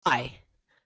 Hi.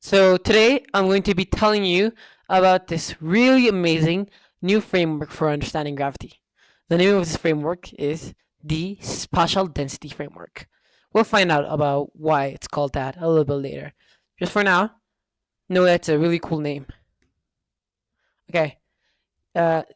So today I'm going to be telling you about this really amazing new framework for understanding gravity. The name of this framework is the Spatial Density Framework. We'll find out about why it's called that a little bit later. Just for now, know that it's a really cool name. Okay,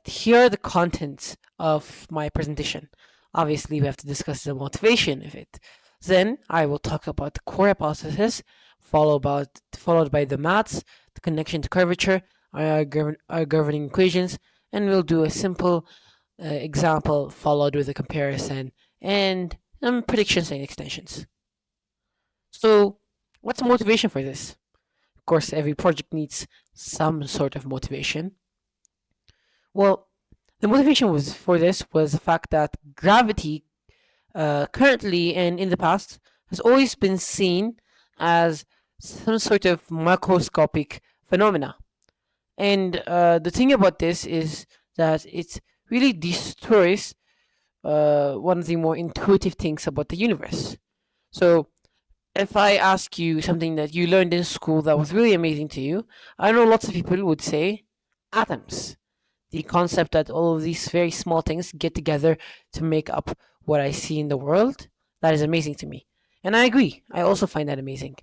here are the contents of my presentation. Obviously, we have to discuss the motivation of it. Then I will talk about the core hypothesis, followed by the maths, the connection to curvature, our governing equations, and we'll do a simple example followed with a comparison and predictions and extensions. So, what's the motivation for this? Of course, every project needs some sort of motivation. Well, the motivation was the fact that gravity, currently and in the past, has always been seen as some sort of microscopic phenomena. And the thing about this is that it really destroys one of the more intuitive things about the universe. So, if I ask you something that you learned in school that was really amazing to you, I know lots of people would say atoms. The concept that all of these very small things get together to make up what I see in the world, that is amazing to me. And I agree, I also find that amazing.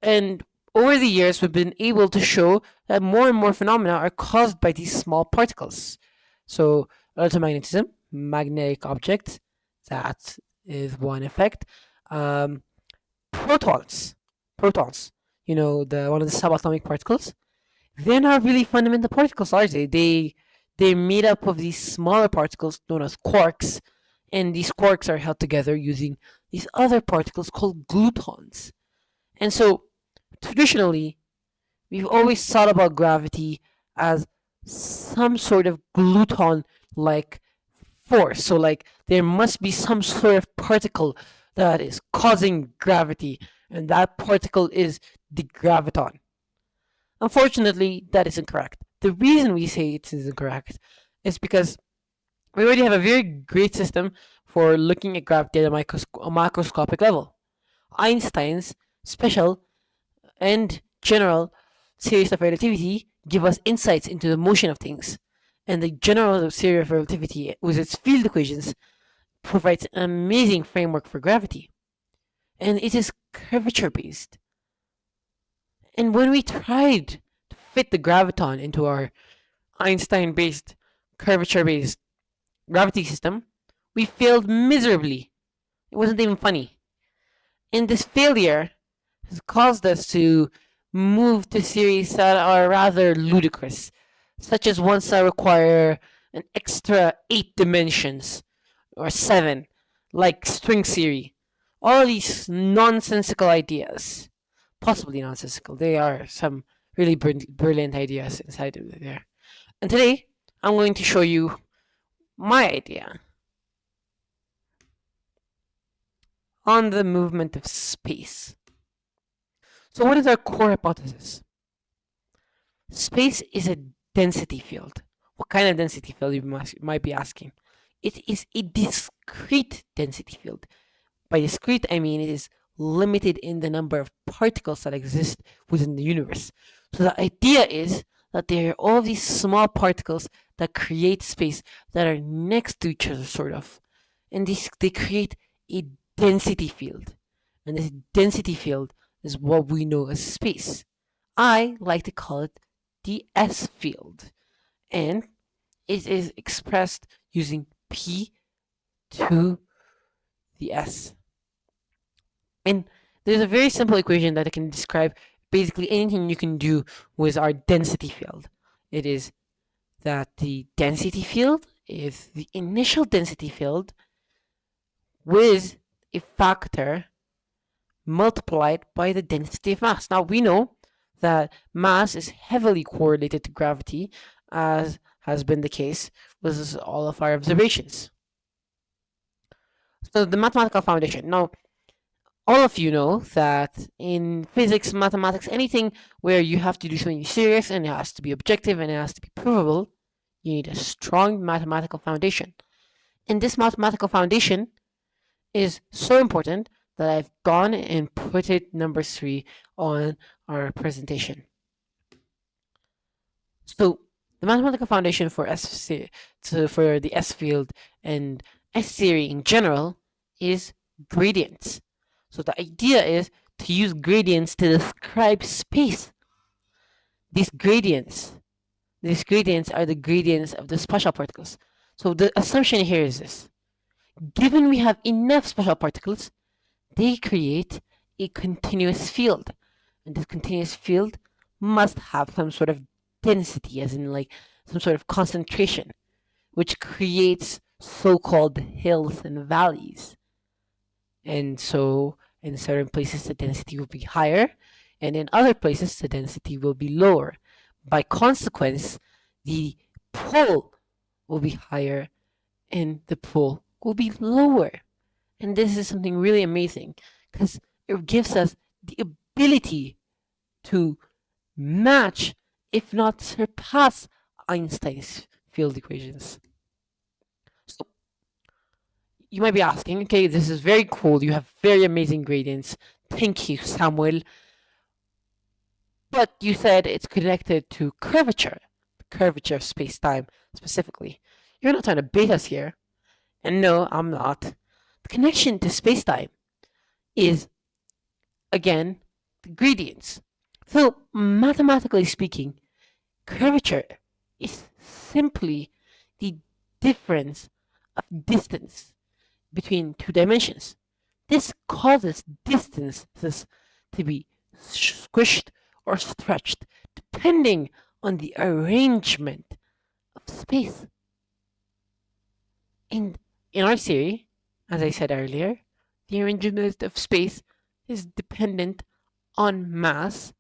And over the years, we've been able to show that more and more phenomena are caused by these small particles. So, electromagnetism, magnetic objects, that is one effect. Um, protons, protons, the one of the subatomic particles, they're not really fundamental particles, are they? They're made up of these smaller particles known as quarks, and these quarks are held together using these other particles called gluons. And so, traditionally, we've always thought about gravity as some sort of gluton-like force. So, like, there must be some sort of particle that is causing gravity, and that particle is the graviton. Unfortunately, that is incorrect. The reason we say it is incorrect is because we already have a very great system for looking at gravity at a macroscopic level. Einstein's special and general theories of relativity give us insights into the motion of things, and the general theory of relativity, with its field equations, provides an amazing framework for gravity. And it is curvature based. And when we tried to fit the graviton into our Einstein based, curvature based gravity system, we failed miserably. It wasn't even funny. And this failure has caused us to move to theories that are rather ludicrous, such as ones that require an extra 8 dimensions or 7, like string theory. All these nonsensical ideas. Possibly nonsensical. They are some really brilliant ideas inside of there. And today, I'm going to show you my idea on the movement of space. So, what is our core hypothesis? Space is a density field. What kind of density field, you might be asking? It is a discrete density field. By discrete, I mean it is limited in the number of particles that exist within the universe. So the idea is that there are all these small particles that create space that are next to each other, sort of. And they create a density field. And this density field is what we know as space. I like to call it the S field. And it is expressed using P to the S. And there's a very simple equation that can describe basically anything you can do with our density field. It is that the density field is the initial density field with a factor multiplied by the density of mass. Now we know that mass is heavily correlated to gravity, as has been the case with all of our observations. So the mathematical foundation. Now, all of you know that in physics, mathematics, anything where you have to do something serious and it has to be objective and it has to be provable, you need a strong mathematical foundation. And this mathematical foundation is so important that I've gone and put it number 3 on our presentation. So the mathematical foundation for for the S field and S theory in general is gradients. So the idea is to use gradients to describe space. These gradients, these gradients are the gradients of the special particles. So the assumption here is this. Given we have enough special particles, they create a continuous field. And this continuous field must have some sort of density, as in like some sort of concentration, which creates so-called hills and valleys. And so in certain places the density will be higher, and in other places the density will be lower. By consequence, the pull will be higher and the pull will be lower. And this is something really amazing because it gives us the ability to match, if not surpass, Einstein's field equations. So you might be asking, okay, this is very cool. You have very amazing gradients. Thank you, Samuel. But you said it's connected to curvature, the curvature of space time specifically. You're not trying to bait us here. And no, I'm not. The connection to space time is, again, the gradients. So, mathematically speaking, curvature is simply the difference of distance between two dimensions. This causes distances to be squished or stretched depending on the arrangement of space. And in our theory, as I said earlier, the arrangement of space is dependent on mass,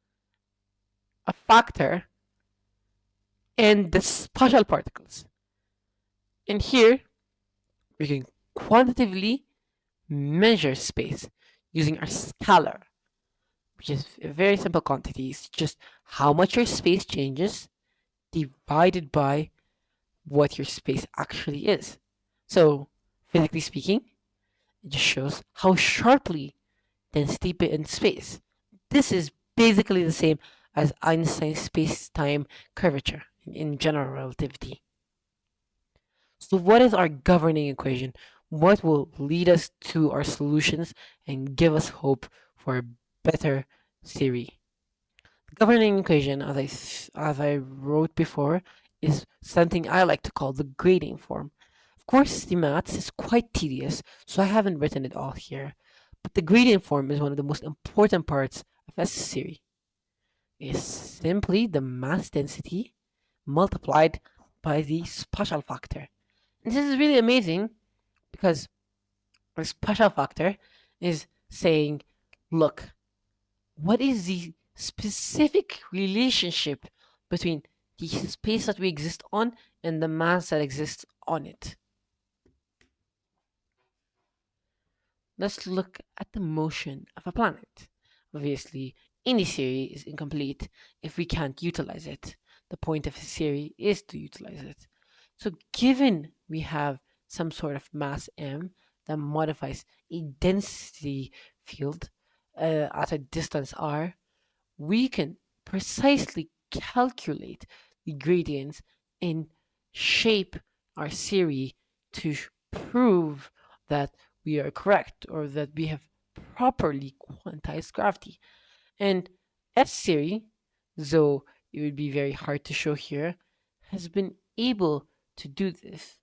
a factor, and the special particles. And here, we can quantitatively measure space using our scalar, which is a very simple quantity. It's just how much your space changes divided by what your space actually is. So, physically speaking, it just shows how sharply density bends space. This is basically the same as Einstein's space-time curvature in general relativity. So what is our governing equation? What will lead us to our solutions and give us hope for a better theory? The governing equation, as I wrote before, is something I like to call the grading form. Of course, the maths is quite tedious, so I haven't written it all here. But the gradient form is one of the most important parts of S theory. It's simply the mass density multiplied by the special factor. And this is really amazing because the special factor is saying, look, what is the specific relationship between the space that we exist on and the mass that exists on it? Let's look at the motion of a planet. Obviously, any theory is incomplete if we can't utilize it. The point of a theory is to utilize it. So given we have some sort of mass m that modifies a density field at a distance r, we can precisely calculate the gradients and shape our theory to prove that we are correct or that we have properly quantized gravity. And S theory, though it would be very hard to show here, has been able to do this.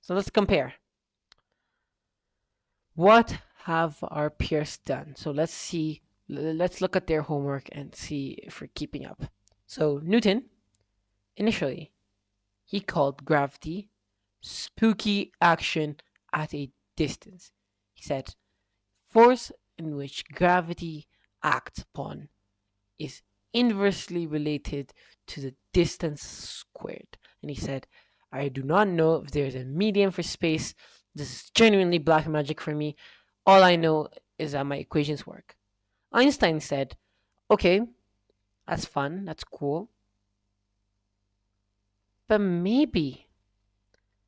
So let's compare. What have our peers done? So let's look at their homework and see if we're keeping up. So Newton, initially, he called gravity spooky action at a distance. He said, force in which gravity acts upon is inversely related to the distance squared. And he said, I do not know if there's a medium for space. This is genuinely black magic for me. All I know is that my equations work. Einstein said, okay, that's fun, that's cool. But maybe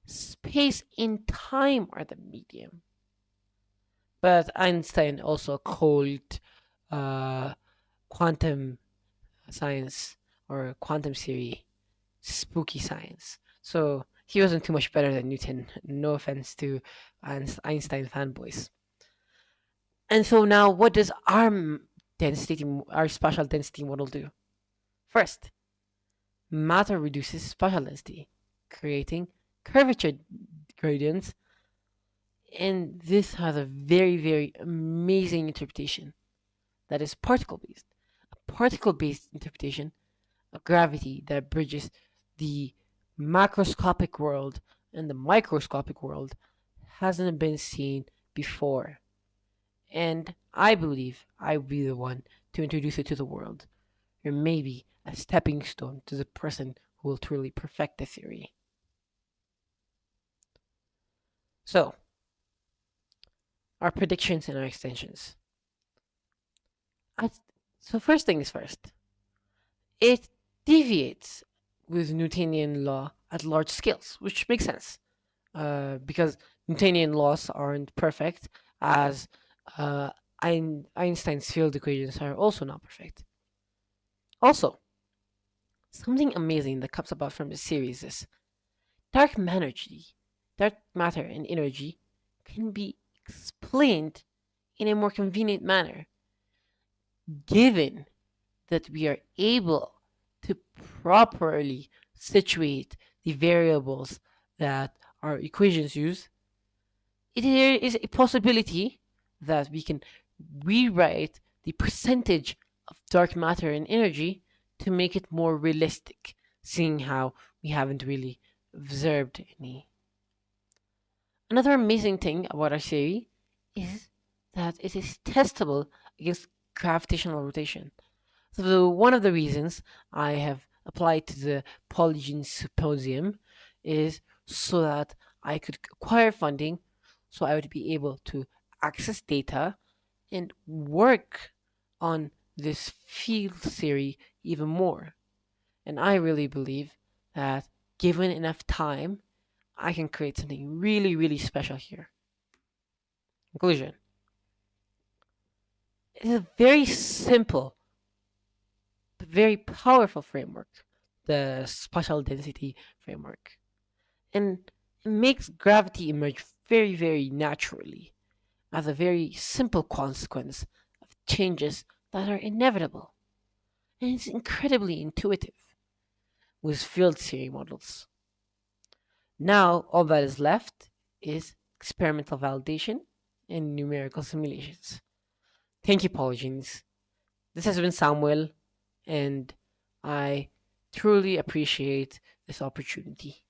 space and time are the medium. But Einstein also called uh, quantum science or quantum theory spooky science. So he wasn't too much better than Newton. No offense to Einstein fanboys. And so now, what does our spatial density model do? First, matter reduces spatial density, creating curvature gradients, and this has a very, very amazing interpretation that is particle based. A particle based interpretation of gravity that bridges the macroscopic world and the microscopic world hasn't been seen before. And I believe I'll be the one to introduce it to the world, or maybe a stepping stone to the person who will truly perfect the theory. So, our predictions and our extensions. So, first things first, it deviates with Newtonian law at large scales, which makes sense because Newtonian laws aren't perfect, as uh, Einstein's field equations are also not perfect. Also, something amazing that comes about from this series is dark matter and energy can be explained in a more convenient manner, given that we are able to properly situate the variables that our equations use. There is a possibility that we can rewrite the percentage of dark matter and energy to make it more realistic, seeing how we haven't really observed any. Another amazing thing about our theory is that it is testable against gravitational rotation. So one of the reasons I have applied to the Polygence Symposium is so that I could acquire funding, so I would be able to access data and work on this field theory even more. And I really believe that given enough time, I can create something really, really special here. Conclusion. It is a very simple but very powerful framework, the spatial density framework. And it makes gravity emerge very, very naturally as a very simple consequence of changes that are inevitable. And it's incredibly intuitive with field theory models. Now, all that is left is experimental validation and numerical simulations. Thank you, Polygence. This has been Samuel, and I truly appreciate this opportunity.